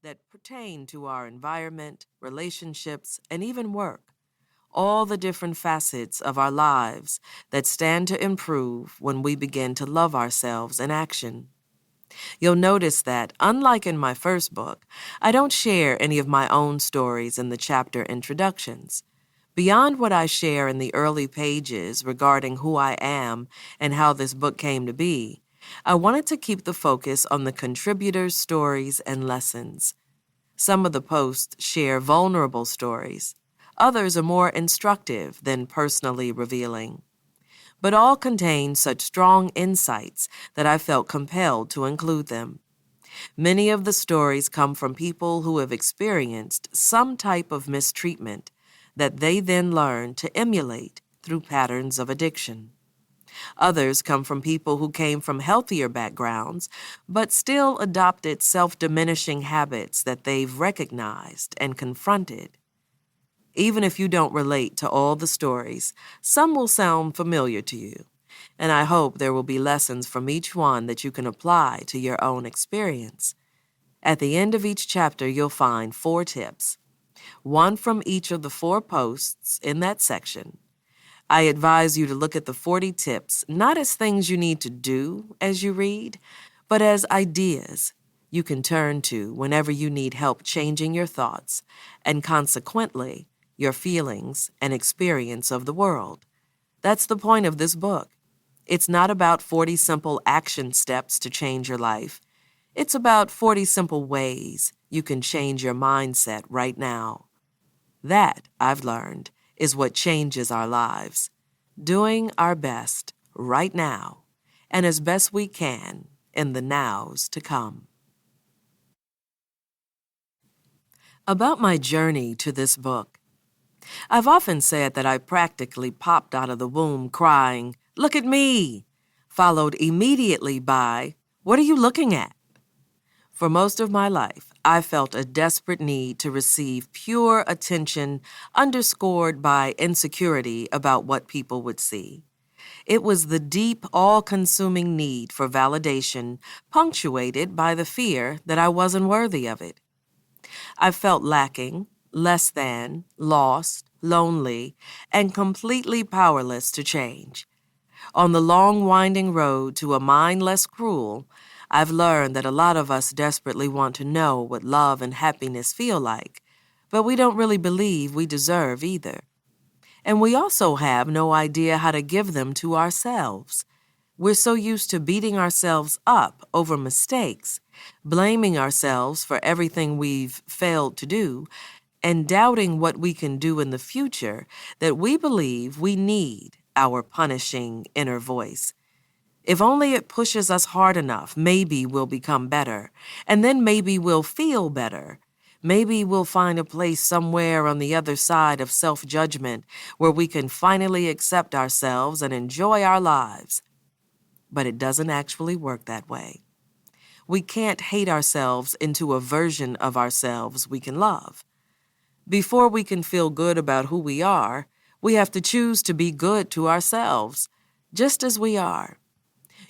that pertain to our environment, relationships, and even work. All the different facets of our lives that stand to improve when we begin to love ourselves in action. You'll notice that, unlike in my first book, I don't share any of my own stories in the chapter introductions. Beyond what I share in the early pages regarding who I am and how this book came to be, I wanted to keep the focus on the contributors' stories and lessons. Some of the posts share vulnerable stories. Others are more instructive than personally revealing. But all contain such strong insights that I felt compelled to include them. Many of the stories come from people who have experienced some type of mistreatment that they then learn to emulate through patterns of addiction. Others come from people who came from healthier backgrounds, but still adopted self-diminishing habits that they've recognized and confronted. Even if you don't relate to all the stories, some will sound familiar to you, and I hope there will be lessons from each one that you can apply to your own experience. At the end of each chapter, you'll find 4 tips, one from each of the 4 posts in that section. I advise you to look at the 40 tips not as things you need to do as you read, but as ideas you can turn to whenever you need help changing your thoughts and, consequently, your feelings and experience of the world. That's the point of this book. It's not about 40 simple action steps to change your life. It's about 40 simple ways you can change your mindset right now. That, I've learned, is what changes our lives. Doing our best right now, and as best we can in the nows to come. About my journey to this book. I've often said that I practically popped out of the womb crying, "Look at me!" followed immediately by, "What are you looking at?" For most of my life, I felt a desperate need to receive pure attention underscored by insecurity about what people would see. It was the deep, all-consuming need for validation, punctuated by the fear that I wasn't worthy of it. I felt lacking, less than, lost, lonely, and completely powerless to change. On the long, winding road to a mind less cruel, I've learned that a lot of us desperately want to know what love and happiness feel like, but we don't really believe we deserve either. And we also have no idea how to give them to ourselves. We're so used to beating ourselves up over mistakes, blaming ourselves for everything we've failed to do, and doubting what we can do in the future that we believe we need our punishing inner voice. If only it pushes us hard enough, maybe we'll become better, and then maybe we'll feel better. Maybe we'll find a place somewhere on the other side of self-judgment where we can finally accept ourselves and enjoy our lives. But it doesn't actually work that way. We can't hate ourselves into a version of ourselves we can love. Before we can feel good about who we are, we have to choose to be good to ourselves, just as we are.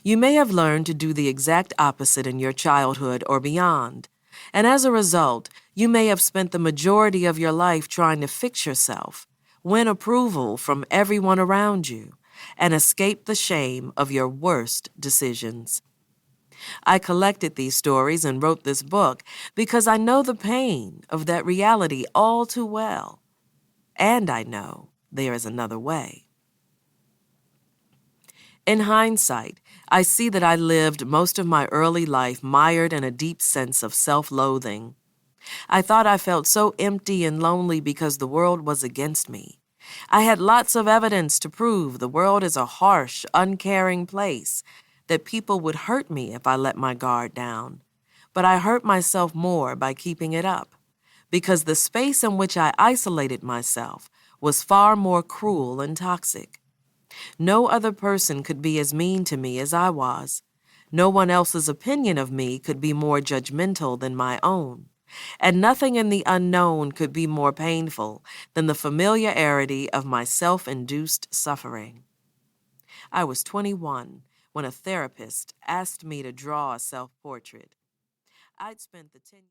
You may have learned to do the exact opposite in your childhood or beyond, and as a result, you may have spent the majority of your life trying to fix yourself, win approval from everyone around you, and escape the shame of your worst decisions. I collected these stories and wrote this book because I know the pain of that reality all too well. And I know there is another way. In hindsight, I see that I lived most of my early life mired in a deep sense of self-loathing. I thought I felt so empty and lonely because the world was against me. I had lots of evidence to prove the world is a harsh, uncaring place, that people would hurt me if I let my guard down. But I hurt myself more by keeping it up, because the space in which I isolated myself was far more cruel and toxic. No other person could be as mean to me as I was. No one else's opinion of me could be more judgmental than my own. And nothing in the unknown could be more painful than the familiarity of my self-induced suffering. I was 21 when a therapist asked me to draw a self-portrait. I'd spent the 10